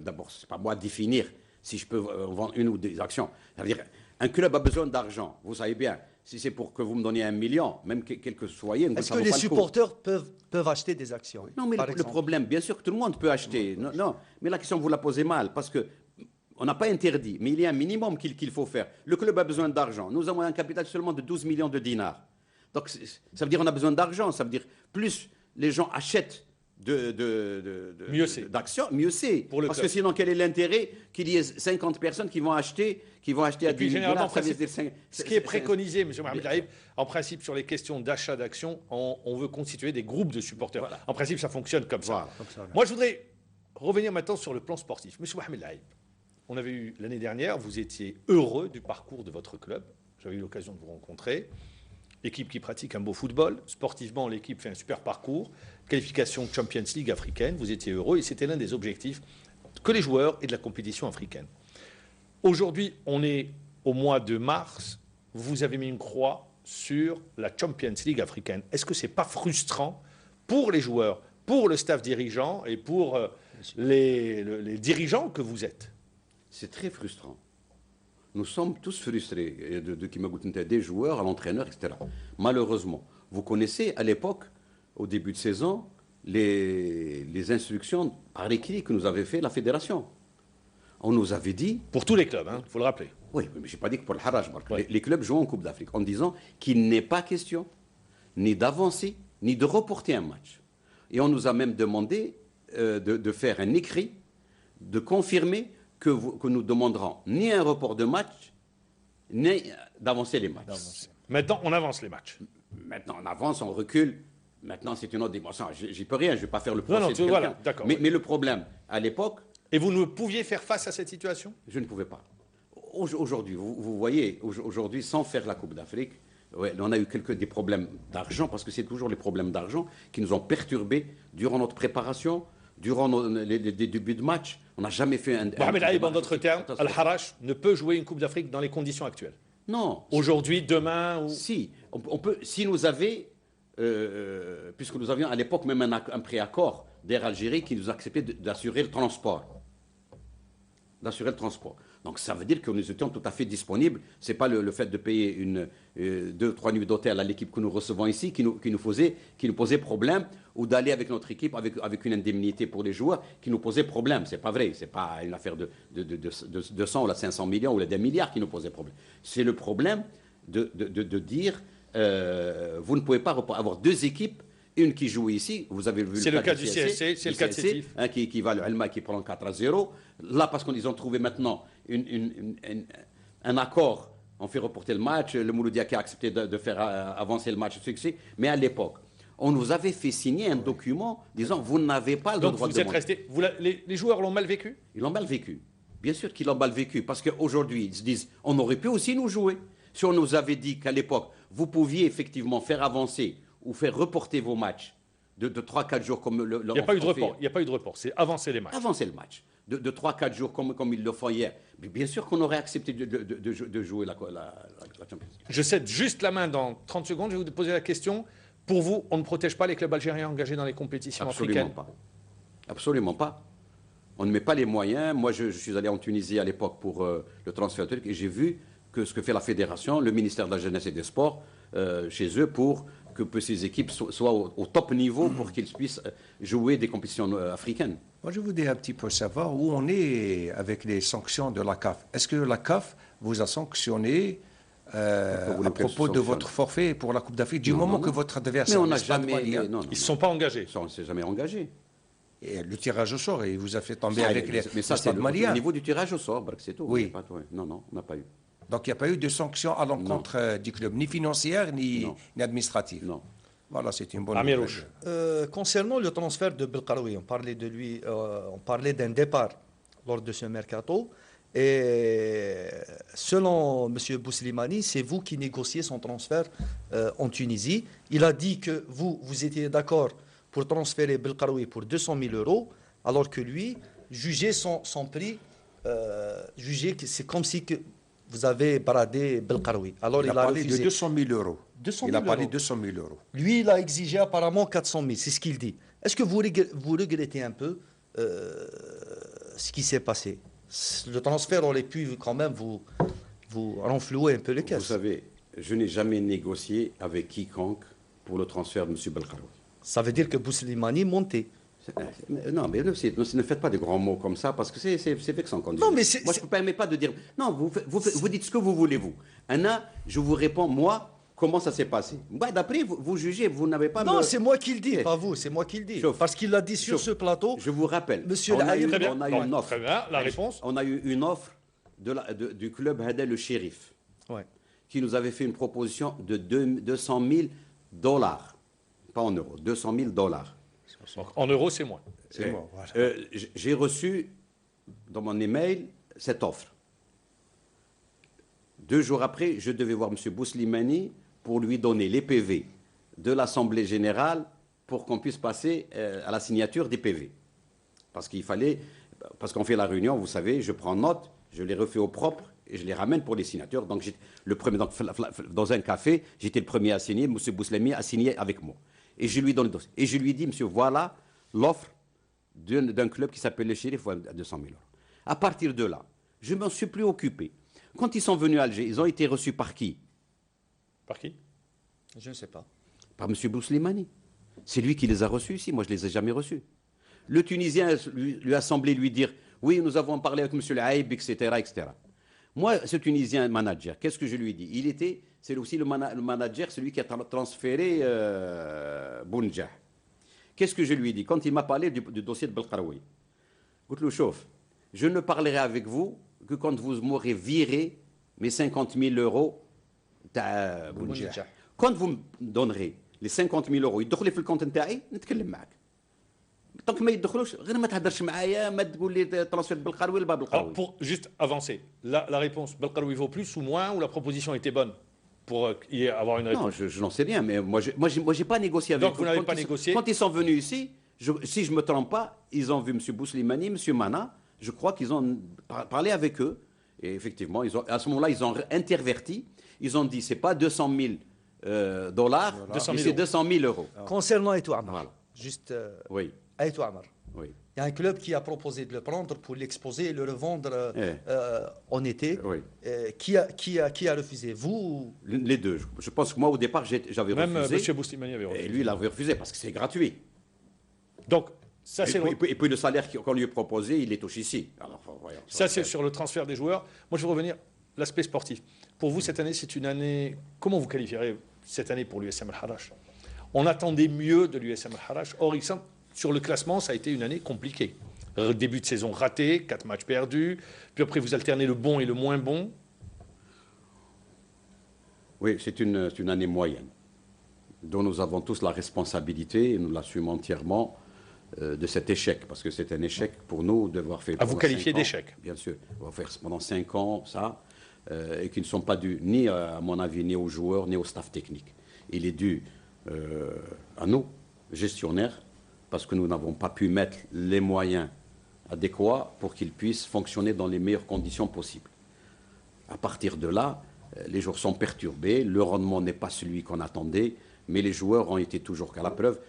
d'abord, c'est pas moi de définir si je peux vendre une ou des actions. Ça veut dire, un club a besoin d'argent. Vous savez bien, si c'est pour que vous me donniez 1 million, même quel que soyez, est-ce que les supporters peuvent acheter des actions? Non, mais le problème, bien sûr que tout le monde peut acheter. Non, mais la question, vous la posez mal, parce que on n'a pas interdit, mais il y a un minimum qu'il faut faire. Le club a besoin d'argent. Nous avons un capital seulement de 12 millions de dinars. Donc, ça veut dire qu'on a besoin d'argent. Ça veut dire plus les gens achètent d'actions, mieux c'est. Parce que sinon, quel est l'intérêt qu'il y ait 50 personnes qui vont acheter à 10 dinars? Ce qui est préconisé, M. Mohamed Laïb, en principe, sur les questions d'achat d'actions, on veut constituer des groupes de supporters. Voilà. En principe, ça fonctionne comme ça. Voilà. Moi, je voudrais revenir maintenant sur le plan sportif. M. Mohamed Laïb, on avait eu l'année dernière, vous étiez heureux du parcours de votre club. J'avais eu l'occasion de vous rencontrer. Équipe qui pratique un beau football. Sportivement, l'équipe fait un super parcours. Qualification Champions League africaine. Vous étiez heureux et c'était l'un des objectifs que les joueurs et de la compétition africaine. Aujourd'hui, on est au mois de mars. Vous avez mis une croix sur la Champions League africaine. Est-ce que ce n'est pas frustrant pour les joueurs, pour le staff dirigeant et pour les dirigeants que vous êtes? C'est très frustrant. Nous sommes tous frustrés, des joueurs à l'entraîneur, etc. Malheureusement, vous connaissez à l'époque, au début de saison, les instructions par écrit que nous avait fait la fédération. On nous avait dit... Pour tous les clubs, il faut le rappeler. Oui, mais je n'ai pas dit que pour le Harrach. Ouais. Les clubs jouent en Coupe d'Afrique en disant qu'il n'est pas question ni d'avancer, ni de reporter un match. Et on nous a même demandé de faire un écrit, de confirmer que nous demanderons ni un report de match, ni d'avancer les matchs. Maintenant, on avance les matchs. Maintenant, on avance, on recule. Maintenant, c'est une autre dimension. J'y peux rien, je ne vais pas faire le procès Non, de quelqu'un. voilà, d'accord. Mais le problème, à l'époque, Et vous ne pouviez faire face à cette situation? je ne pouvais pas. Aujourd'hui, vous voyez, aujourd'hui, sans faire la Coupe d'Afrique, ouais, on a eu des problèmes d'argent, parce que c'est toujours les problèmes d'argent qui nous ont perturbés durant notre préparation, durant les débuts de match. On n'a jamais fait un... Mohamed Aïb, en d'autres termes, attention. Al-Harrach ne peut jouer une Coupe d'Afrique dans les conditions actuelles. Non. Aujourd'hui, demain ou... Si, on peut, si nous avions, puisque nous avions à l'époque même un préaccord d'Air Algérie qui nous acceptait d'assurer le transport. Donc ça veut dire que nous étions tout à fait disponibles. Ce n'est pas le fait de payer 2-3 nuits d'hôtel à l'équipe que nous recevons ici qui nous posait problème, ou d'aller avec notre équipe avec une indemnité pour les joueurs qui nous posait problème. Ce n'est pas vrai. Ce n'est pas une affaire de 200 ou 500 millions ou des milliards qui nous posait problème. C'est le problème de dire vous ne pouvez pas avoir deux équipes. Une qui joue ici, vous avez vu c'est le cas du CSC, c'est le cas de Sétif. Qui va le Elma qui prend 4-0. Là, parce qu'ils ont trouvé maintenant un accord, on fait reporter le match, le Mouloudia qui a accepté de faire avancer le match de succès. Mais à l'époque, on nous avait fait signer un document disant vous n'avez pas le Donc droit de vous êtes resté. Les joueurs l'ont mal vécu? Ils l'ont mal vécu. Bien sûr qu'ils l'ont mal vécu, parce qu'aujourd'hui, ils se disent on aurait pu aussi nous jouer. Si on nous avait dit qu'à l'époque, vous pouviez effectivement faire avancer ou faire reporter vos matchs de 3-4 jours comme le... Il n'y a pas eu de report. Il n'y a pas eu de report. C'est avancer les matchs. Avancer le match. De 3-4 jours comme ils le font hier. Mais bien sûr qu'on aurait accepté de jouer la Champions League. Je cède juste la main dans 30 secondes. Je vais vous poser la question. Pour vous, on ne protège pas les clubs algériens engagés dans les compétitions africaines? Pas. Absolument pas. On ne met pas les moyens. Moi, je suis allé en Tunisie à l'époque pour le transfert turc et j'ai vu que ce que fait la fédération, le ministère de la Jeunesse et des Sports, chez eux, pour que ces équipes soient au top niveau pour qu'ils puissent jouer des compétitions africaines. Moi, je voudrais un petit peu savoir où on est avec les sanctions de la CAF. Est-ce que la CAF vous a sanctionné à propos de votre forfait pour la Coupe d'Afrique du moment que votre adversaire... Mais on n'a jamais... Ils ne se sont pas engagés. On ne s'est jamais engagé. Et le tirage au sort, il vous a fait tomber Ça, avec mais ça, c'est au niveau du tirage au sort, c'est tout. Oui. Non, on n'a pas eu. Donc il n'y a pas eu de sanctions à l'encontre du club, ni financière, ni administrative. Non. Voilà, c'est une bonne Amirouche. Concernant le transfert de Belkaroui, on parlait de lui, on parlait d'un départ lors de ce mercato. Et selon M. Bouslimani, c'est vous qui négociez son transfert en Tunisie. Il a dit que vous étiez d'accord pour transférer Belkaroui pour 200 000 euros, alors que lui, jugeait son prix, jugeait que c'est comme si que vous avez bradé Belkaroui. Alors il a parlé de 200 000 euros. 200 000 il a parlé euros. de 200 000 euros. Lui, il a exigé apparemment 400 000, c'est ce qu'il dit. Est-ce que vous regrettez un peu ce qui s'est passé? Le transfert aurait pu quand même vous renflouer un peu les caisses. Vous savez, je n'ai jamais négocié avec quiconque pour le transfert de M. Belkaroui. Ça veut dire que Bouslimani montait. Non, mais ne faites pas de grands mots comme ça, parce que c'est vexant quand Non, mais moi, je ne permets pas de dire... Non, vous dites ce que vous voulez, vous. Anna, je vous réponds, moi, comment ça s'est passé. D'après, vous jugez, vous n'avez pas... Non, c'est moi qui le dis, pas vous, c'est moi qui le dis. Parce qu'il l'a dit sur ce plateau. Je vous rappelle, Monsieur on a eu une offre. Très bien, la réponse. On a eu une offre du club Hadel le Shérif, qui nous avait fait une proposition de 200 000 dollars. Pas en euros, 200 000 dollars. Donc, en euros, c'est moins. C'est bon, voilà. J'ai reçu dans mon email cette offre. 2 jours après, je devais voir M. Bouslimani pour lui donner les PV de l'Assemblée générale pour qu'on puisse passer à la signature des PV. Parce qu'on fait la réunion, vous savez, je prends note, je les refais au propre et je les ramène pour les signatures. Donc, dans un café, j'étais le premier à signer, M. Bouslimani a signé avec moi. Et je lui donne le dossier. Et je lui dis, monsieur, voilà l'offre d'un club qui s'appelle le Shérif à 200 000 euros. À partir de là, je ne m'en suis plus occupé. Quand ils sont venus à Alger, ils ont été reçus par qui? Par qui? Je ne sais pas. Par M. Bouslimani. C'est lui qui les a reçus ici, moi je ne les ai jamais reçus. Le Tunisien lui a semblé lui dire, oui, nous avons parlé avec M. Laïb, etc., etc. Moi, ce Tunisien manager, qu'est-ce que je lui ai dit? C'est aussi le manager, celui qui a transféré Bounjah. Qu'est-ce que je lui ai dit quand il m'a parlé du dossier de Belkaraoui? Écoute-le, chauffe. Je ne parlerai avec vous que quand vous m'aurez viré mes 50 000 euros. Quand vous me donnerez les 50 000 euros يدخلوا في الكونت نتاعي نتكلم معك. طونك ما يدخلوش غير ما تهدرش معايا ما تقول لي ترانسفير بالقروي ولا بالقروي. Pour juste avancer, la réponse, Belkaraoui vaut plus ou moins, ou la proposition était bonne pour y avoir une réponse? Non, je n'en sais rien, mais moi j'ai pas négocié avec eux. Donc vous n'avez pas négocié? Quand ils sont venus ici, si je me trompe pas, ils ont vu M. Bouslimani, M. Mana. Je crois qu'ils ont parlé avec eux. Et effectivement, à ce moment-là, ils ont interverti. Ils ont dit, c'est pas 200 000 dollars, mais c'est 200 000 euros. Concernant Aïtou Amar, Voilà. juste Oui, Aïtou Amar. oui, Il y a un club qui a proposé de le prendre pour l'exposer et le revendre en été. oui. Qui a refusé? Vous? Les deux. Je pense que moi, au départ, j'avais Même refusé. M. Bouslimani avait refusé. Et lui, il avait refusé parce que c'est gratuit. Donc, ça c'est Et puis le salaire qu'on lui a proposé, il est touché ici. Alors, voyons, ça, c'est sur le transfert des joueurs. Moi, je veux revenir à l'aspect sportif. Pour vous, cette année, c'est une année... Comment vous qualifierez cette année pour l'USM Al-Harrach? On attendait mieux de l'USM Al-Harrach. Or, sur le classement, ça a été une année compliquée. Début de saison raté, 4 matchs perdus. Puis après, vous alternez le bon et le moins bon. Oui, c'est une année moyenne, dont nous avons tous la responsabilité, et nous l'assumons entièrement, de cet échec, parce que c'est un échec pour nous d'avoir fait... Vous qualifiez d'échec? Bien sûr. On va faire pendant 5 ans ça, et qui ne sont pas dus ni, à mon avis, ni aux joueurs, ni au staff technique. Il est dû à nous, gestionnaires, parce que nous n'avons pas pu mettre les moyens adéquats pour qu'ils puissent fonctionner dans les meilleures conditions possibles. À partir de là, les joueurs sont perturbés, le rendement n'est pas celui qu'on attendait, mais les joueurs ont été toujours qu'à la preuve.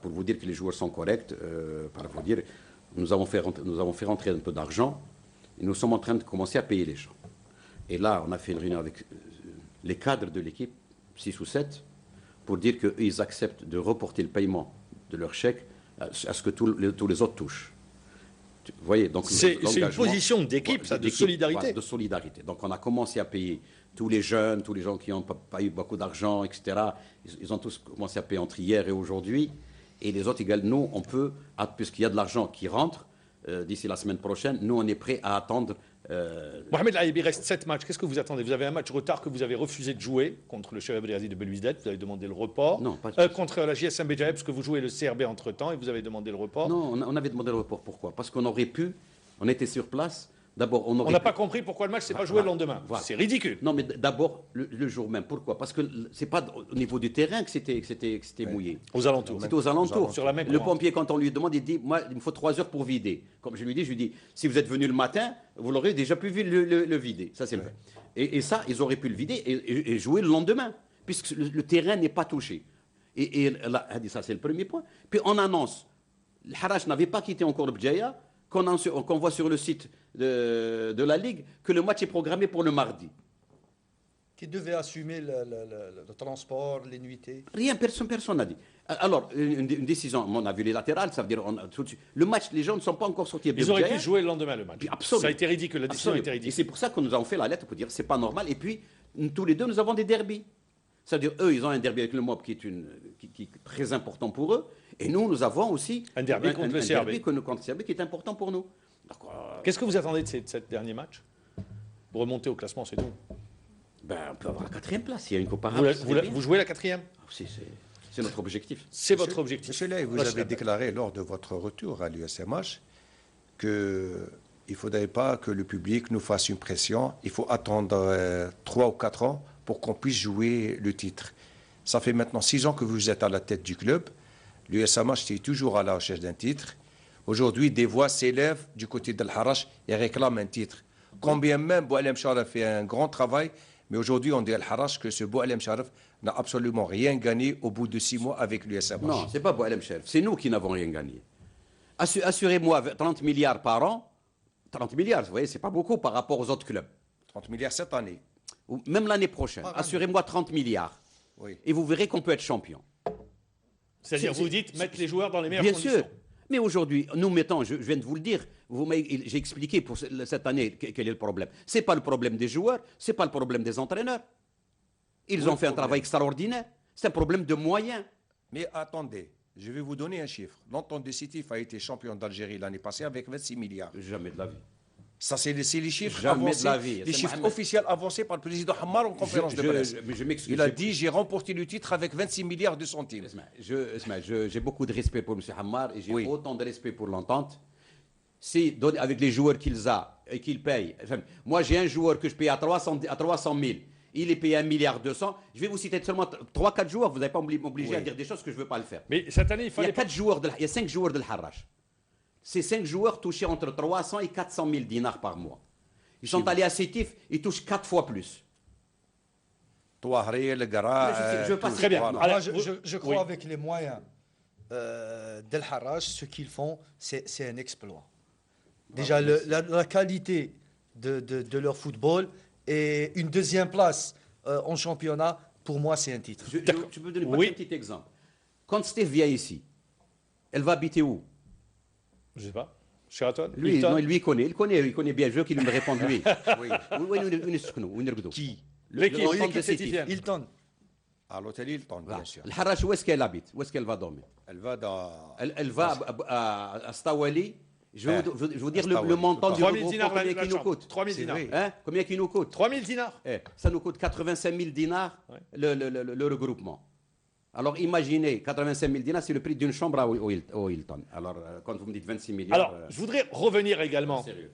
Pour vous dire que les joueurs sont corrects, pour vous dire, nous avons fait rentrer un peu d'argent et nous sommes en train de commencer à payer les gens. Et là, on a fait une réunion avec les cadres de l'équipe, 6 ou 7, pour dire qu'ils acceptent de reporter le paiement de leur chèque à ce que tous les autres touchent. Vous voyez, donc c'est une position d'équipe, ça, de solidarité. Voilà, de solidarité. Donc on a commencé à payer tous les jeunes, tous les gens qui n'ont pas eu beaucoup d'argent, etc. Ils ont tous commencé à payer entre hier et aujourd'hui. Et les autres, également, nous, on peut, puisqu'il y a de l'argent qui rentre d'ici la semaine prochaine, nous, on est prêts à attendre. Mohamed Laïb, il reste 7 matchs. Qu'est-ce que vous attendez? Vous avez un match retard que vous avez refusé de jouer contre le Chebab Riazi de Belouizdad. Vous avez demandé le report. Non, pas contre la JSM Béjaïb, parce que vous jouez le CRB entre-temps et vous avez demandé le report. Non, on avait demandé le report. Pourquoi? Parce qu'on aurait pu, on était sur place. D'abord, on n'a pas compris pourquoi le match s'est pas joué le lendemain. Voilà. C'est ridicule. Non, mais d'abord, le jour même. Pourquoi? Parce que c'est pas au niveau du terrain que c'était mouillé. Aux alentours. C'était aux alentours. Sur la même le courante. pompier, quand on lui demande, il dit, moi, il me faut 3 heures pour vider. Comme je lui dis, si vous êtes venu le matin, vous l'aurez déjà pu le vider. Ça, c'est vrai. Et ça, ils auraient pu le vider et jouer le lendemain, puisque le terrain n'est pas touché. Et là, ça, c'est le premier point. Puis on annonce, le Harrach n'avait pas quitté encore le Bdjaya, qu'on voit sur le site de la Ligue que le match est programmé pour le mardi. Qui devait assumer le transport, les nuitées? Rien, personne n'a dit. Alors, une décision, on a vu les latérales, ça veut dire tout de suite. Le match, les gens ne sont pas encore sortis. Ils auraient pu jouer le lendemain le match. Absolument. Ça a été ridicule, la décision a été ridicule. Et c'est pour ça que nous avons fait la lettre pour dire c'est pas normal. Et puis, tous les deux, nous avons des derbys. C'est-à-dire, eux, ils ont un derby avec le MOB qui est très important pour eux. Et nous avons aussi un derby contre le CRB. Derby contre le CRB qui est important pour nous. Qu'est-ce que vous attendez de cette dernier match? Pour remonter au classement, c'est tout. On peut avoir la 4e place, il y a une comparable. Vous jouez la 4e? C'est notre objectif. C'est votre objectif. Monsieur Lay, vous avez déclaré lors de votre retour à l'USMH qu'il ne faudrait pas que le public nous fasse une pression. Il faut attendre 3 ou 4 ans pour qu'on puisse jouer le titre. Ça fait maintenant 6 ans que vous êtes à la tête du club. L'USMH est toujours à la recherche d'un titre. Aujourd'hui, des voix s'élèvent du côté de l'Harrach et réclament un titre. Combien même Boualem Sharaf fait un grand travail, mais aujourd'hui, on dit à l'Harrach que ce Boualem Sharaf n'a absolument rien gagné au bout de 6 mois avec l'USMH. Non, ce n'est pas Boualem Sharaf, c'est nous qui n'avons rien gagné. Assurez-moi 30 milliards par an. 30 milliards, vous voyez, ce n'est pas beaucoup par rapport aux autres clubs. 30 milliards cette année. Ou même l'année prochaine. Assurez-moi 30 milliards. Oui. Et vous verrez qu'on peut être champion. C'est-à-dire, vous dites mettre les joueurs dans les meilleures Bien conditions. sûr. Mais aujourd'hui, nous mettons, je viens de vous le dire, j'ai expliqué pour cette année quel est le problème. Ce n'est pas le problème des joueurs, ce n'est pas le problème des entraîneurs. Ils ont fait un travail extraordinaire. C'est un problème de moyens. Mais attendez, Je vais vous donner un chiffre. L'entente décisif a été champion d'Algérie l'année passée avec 26 milliards. Jamais de la vie. Ça, c'est les chiffres Jamais avancés, de la vie. les C'est chiffres Mohamed. officiels avancés par le président Hamar en conférence de presse. Je m'excuse. Il a dit, j'ai remporté le titre avec 26 milliards de centimes. J'ai beaucoup de respect pour M. Hammar et j'ai Oui. autant de respect pour l'entente. Si, avec les joueurs qu'ils ont et qu'ils payent. Enfin, moi, j'ai un joueur que je paye à 300 000. Il est payé 1,2 milliard. Je vais vous citer seulement 3-4 joueurs. Vous n'allez pas m'obliger Oui. à dire des choses que je ne veux pas le faire. Mais cette année, il Il y fallait a 4 joueurs il y a 5 joueurs de l'Harrach. Ces 5 joueurs touchaient entre 300 et 400 000 dinars par mois. Ils sont allés à Sétif, ils touchent 4 fois plus. Touareg, le Gara. Je veux pas- Très bien. Voilà. Alors, Moi, je crois oui. avec les moyens d'El Harrach, ce qu'ils font, c'est un exploit. Déjà, la qualité de leur football et une deuxième place en championnat, pour moi, c'est un titre. Je peux vous donner Oui. un petit exemple. Quand Steve vient ici, elle va habiter où? Je sais pas. Sheraton Lui, Hilton non, lui, il connaît bien. Je veux qu'il me réponde, lui. Oui. Qui? L'équipe, l'entente de l'équipe Sétif. sétifienne. Hilton, À l'hôtel Hilton, bien sûr. Le Harrach, où est-ce qu'elle habite? Où est-ce qu'elle va dormir? Elle va dans. Elle va à Stawali. Je vais vous dire le Stawali, montant du 3 000 regroupement, dinars combien la il nous chambre. coûte. 3 000 dinars. vrai. Hein? Combien il nous coûte? 3 000 dinars. Ça nous coûte 85 000 dinars, Ouais. le regroupement. Alors imaginez, 85 000 dinars, c'est le prix d'une chambre au Hilton. Alors quand vous me dites 26 milliards... Alors, je voudrais revenir également. sérieux.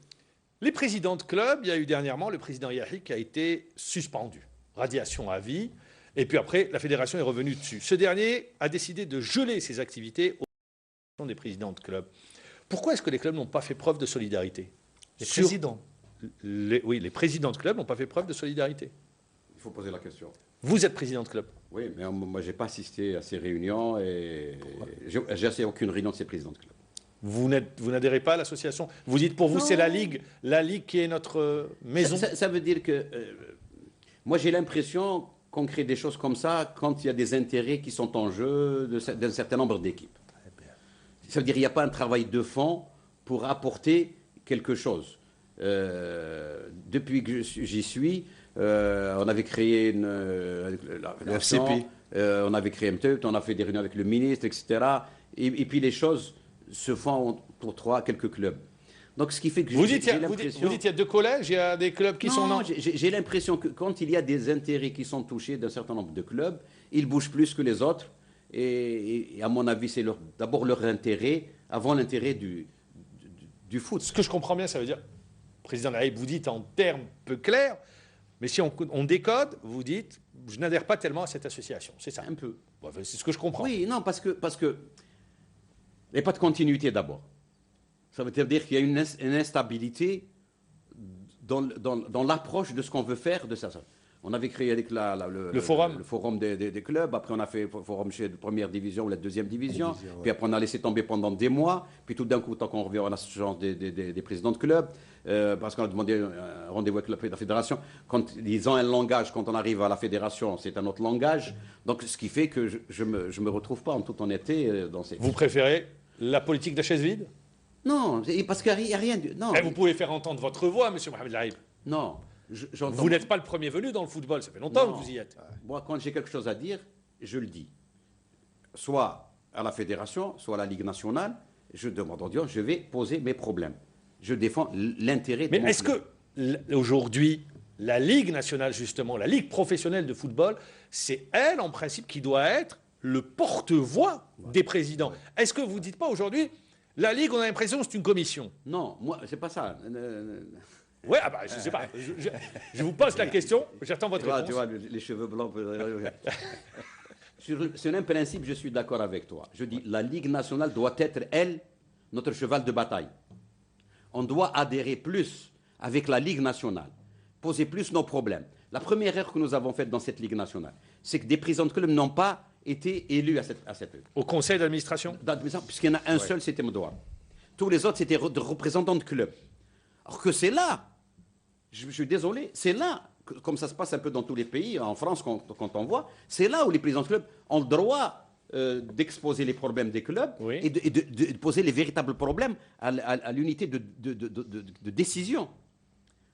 Les présidents de club, il y a eu dernièrement le président Yahi qui a été suspendu. Radiation à vie. Et puis après, la fédération est revenue dessus. Ce dernier a décidé de geler ses activités au des présidents de club. Pourquoi est-ce que les clubs n'ont pas fait preuve de solidarité les Sur- présidents. Oui, les présidents de club n'ont pas fait preuve de solidarité. Il faut poser la question. Vous êtes président de club. Oui, mais moi, je n'ai pas assisté à ces réunions et j'ai assisté à aucune réunion de ces présidents de club. Vous n'adhérez pas à l'association. Vous dites pour vous, c'est la Ligue qui est notre maison. Ça veut dire que... moi, j'ai l'impression qu'on crée des choses comme ça quand il y a des intérêts qui sont en jeu d'un certain nombre d'équipes. Ça veut dire qu'il n'y a pas un travail de fond pour apporter quelque chose. Depuis que j'y suis, on avait créé le FCP. on avait créé MTEUT, on a fait des réunions avec le ministre, etc. Et puis les choses se font pour quelques clubs. Donc ce qui fait que Vous dites j'ai qu'il l'impression... y a deux collèges, il y a des clubs qui sont... Non, j'ai l'impression que quand il y a des intérêts qui sont touchés d'un certain nombre de clubs, ils bougent plus que les autres. Et à mon avis, c'est d'abord leur intérêt avant l'intérêt du foot. Ce que je comprends bien, ça veut dire, président Lahaye, vous dites en termes peu clairs, mais si on décode, vous dites, je n'adhère pas tellement à cette association. C'est ça. Un peu. Bon, c'est ce que je comprends. Oui, non, parce que il n'y a pas de continuité d'abord. Ça veut dire qu'il y a une instabilité dans l'approche de ce qu'on veut faire de ça. On avait créé avec Le forum. le forum des clubs, après on a fait le forum chez la première division ou la deuxième division, puis après on a laissé tomber pendant des mois, puis tout d'un coup, tant qu'on revient à l'association des présidents de clubs, parce qu'on a demandé un rendez-vous avec la fédération, quand ils ont un langage, quand on arrive à la fédération, c'est un autre langage, donc ce qui fait que je me retrouve pas en toute honnêteté dans ces... Vous préférez la politique de la chaise vide? Non, parce qu'il n'y a rien... Non, Eh, vous pouvez faire entendre votre voix, monsieur Mohamed Lahaye. non. J'entends- Vous n'êtes pas le premier venu dans le football, ça fait longtemps Non. que vous y êtes. Moi, quand j'ai quelque chose à dire, je le dis. Soit à la fédération, soit à la Ligue nationale, je demande en disant, je vais poser mes problèmes. Je défends l'intérêt de Mais mon est-ce club. que aujourd'hui, la Ligue nationale, justement, la Ligue professionnelle de football, c'est elle, en principe, qui doit être le porte-voix des présidents? Est-ce que vous ne dites pas aujourd'hui, la Ligue, on a l'impression que c'est une commission? Non, moi, c'est pas ça. Oui, ah bah, je ne sais pas. Je vous pose la question, j'attends votre Tu vois, réponse. les cheveux blancs. Sur un principe, je suis d'accord avec toi. Je dis, la Ligue nationale doit être, elle, notre cheval de bataille. On doit adhérer plus avec la Ligue nationale, poser plus nos problèmes. La première erreur que nous avons faite dans cette Ligue nationale, c'est que des présidents de club n'ont pas été élus à cette Au conseil d'administration? puisqu'il y en a un seul, c'était Mdoua. Tous les autres, c'était de représentants de club. Alors que c'est là, je suis désolé, c'est là, comme ça se passe un peu dans tous les pays, en France, quand on voit, c'est là où les présidents de club ont le droit d'exposer les problèmes des clubs Oui. et de poser les véritables problèmes à l'unité de décision.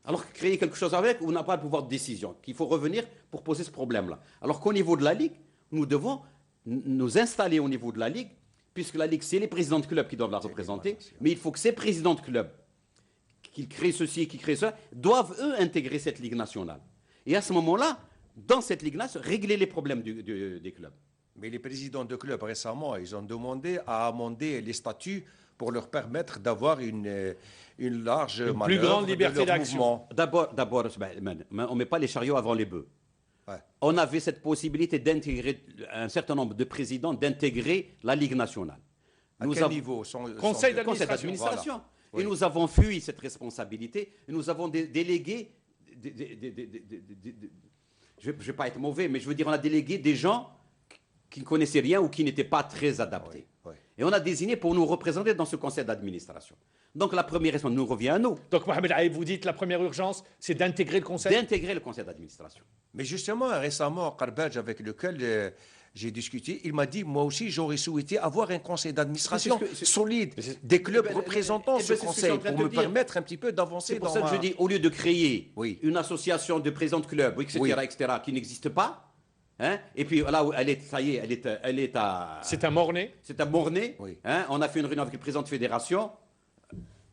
Alors créer quelque chose avec, on n'a pas le pouvoir de décision, qu'il faut revenir pour poser ce problème-là. Alors qu'au niveau de la Ligue, nous devons nous installer au niveau de la Ligue puisque la Ligue, c'est les présidents de club qui doivent la représenter, mais il faut que ces présidents de club, qui créent ceci et qui créent ça, doivent, eux, intégrer cette Ligue nationale. Et à ce moment-là, dans cette Ligue-là, régler les problèmes des clubs. Mais les présidents de clubs, récemment, ils ont demandé à amender les statuts pour leur permettre d'avoir une large manœuvre, plus grande liberté de leur d'action. mouvement. D'abord, on ne met pas les chariots avant les bœufs. Ouais. On avait cette possibilité d'intégrer, un certain nombre de présidents, d'intégrer la Ligue nationale. À quel niveau Conseil Le conseil d'administration. d'administration. Voilà. Et nous avons fui cette responsabilité. Et nous avons délégué, je ne vais pas être mauvais, mais je veux dire, on a délégué des gens qui ne connaissaient rien ou qui n'étaient pas très adaptés. Oui, oui. Et on a désigné pour nous représenter dans ce conseil d'administration. Donc la première responsabilité nous revient à nous, Donc, Mohamed Aïb, vous dites la première urgence, c'est d'intégrer le Conseil. d'intégrer le conseil d'administration. Mais justement, récemment, Karbadj, avec lequel j'ai discuté, il m'a dit, moi aussi, j'aurais souhaité avoir un conseil d'administration solide, des clubs représentant ce c'est ce que je suis conseil, en train pour de me dire. permettre un petit peu d'avancer C'est pour dans ça que je dis, au lieu de créer Oui. une association de présidents de clubs, etc., Oui. etc., qui n'existe pas, hein, et puis là où elle est, ça y est, elle est à... C'est un mort-né. C'est à Mornay. Oui. Hein, on a fait une réunion avec le président de fédération.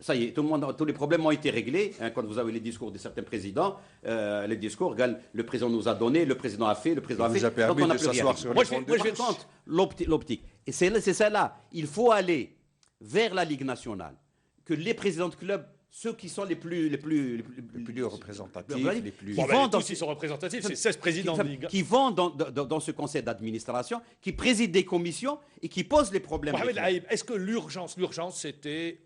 Ça y est, tous les problèmes ont été réglés. Hein, quand vous avez les discours de certains présidents, les discours, le président nous a donné, le président a fait, le président Il a fait. vous a permis donc on n'a de plus rien. s'asseoir sur Moi, les je fonds de vais marche. contre l'optique. Et c'est ça là. Il faut aller vers la Ligue nationale. Que les présidents de club, ceux qui sont les plus représentatifs, les plus... Qui Bon, vont ben, tous, ils sont représentatifs, c'est 16 présidents de Ligue. qui vont dans ce conseil d'administration, qui président des commissions et qui posent les problèmes. Mohamed des clubs. Aïb, est-ce que l'urgence, c'était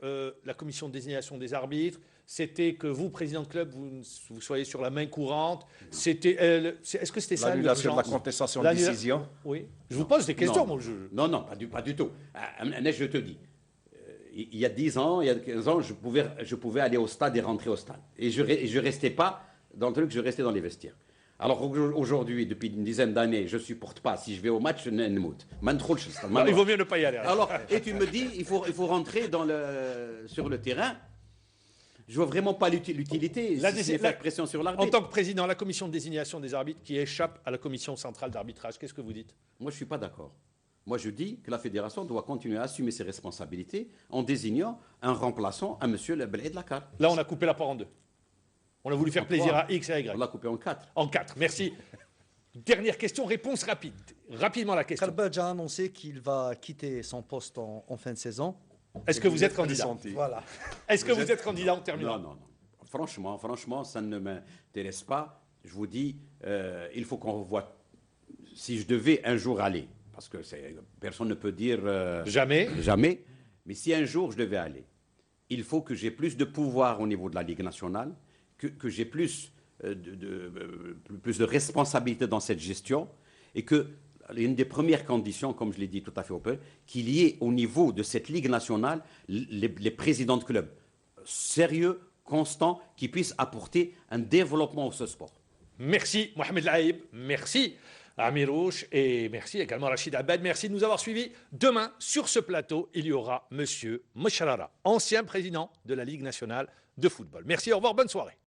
la commission de désignation des arbitres, c'était que vous, président de club, vous soyez sur la main courante, c'était, est-ce que c'était ça L'annulation de la l'urgence? contestation de L'annula- décision. Oui. Je vous pose des questions, Non. moi. Non, pas du tout. Agnès, je te dis, il y a 10 ans, il y a 15 ans, je pouvais aller au stade et rentrer au stade. Et je ne restais pas dans le truc, je restais dans les vestiaires. Alors aujourd'hui, depuis une dizaine d'années, je ne supporte pas. Si je vais au match, je ne moute. Il vaut mieux ne pas y aller. Alors, et tu me dis, il faut rentrer sur le terrain. Je vois vraiment pas l'utilité. La Si dési- c'est faire pression sur En l'arbitre. tant que président, la commission de désignation des arbitres qui échappe à la commission centrale d'arbitrage, qu'est-ce que vous dites? Moi, je ne suis pas d'accord. Moi, je dis que la fédération doit continuer à assumer ses responsabilités en désignant un remplaçant à M. Belhaid Lakar. Là, on a coupé la part en deux. On a voulu faire plaisir à X et à On Y. l'a coupé en 4. En 4, merci. Dernière question, réponse rapide. Rapidement la question. Karbadj a annoncé qu'il va quitter son poste en fin de saison. Est-ce que vous êtes candidat? Voilà. Est-ce que vous êtes candidat en terminant? Non. Franchement, ça ne m'intéresse pas. Je vous dis, il faut qu'on revoie. Si je devais un jour aller, parce que personne ne peut dire Jamais. jamais, mais si un jour je devais aller, il faut que j'ai plus de pouvoir au niveau de la Ligue nationale, que j'ai plus de responsabilité dans cette gestion, et que une des premières conditions, comme je l'ai dit tout à fait au peu, qu'il y ait au niveau de cette Ligue nationale les présidents de clubs sérieux, constants, qui puissent apporter un développement à ce sport. Merci Mohamed Laïb, merci Amirouche et merci également Rachid Abed. Merci de nous avoir suivis. Demain, sur ce plateau, il y aura Monsieur Mocharara, ancien président de la Ligue nationale de football. Merci, au revoir, bonne soirée.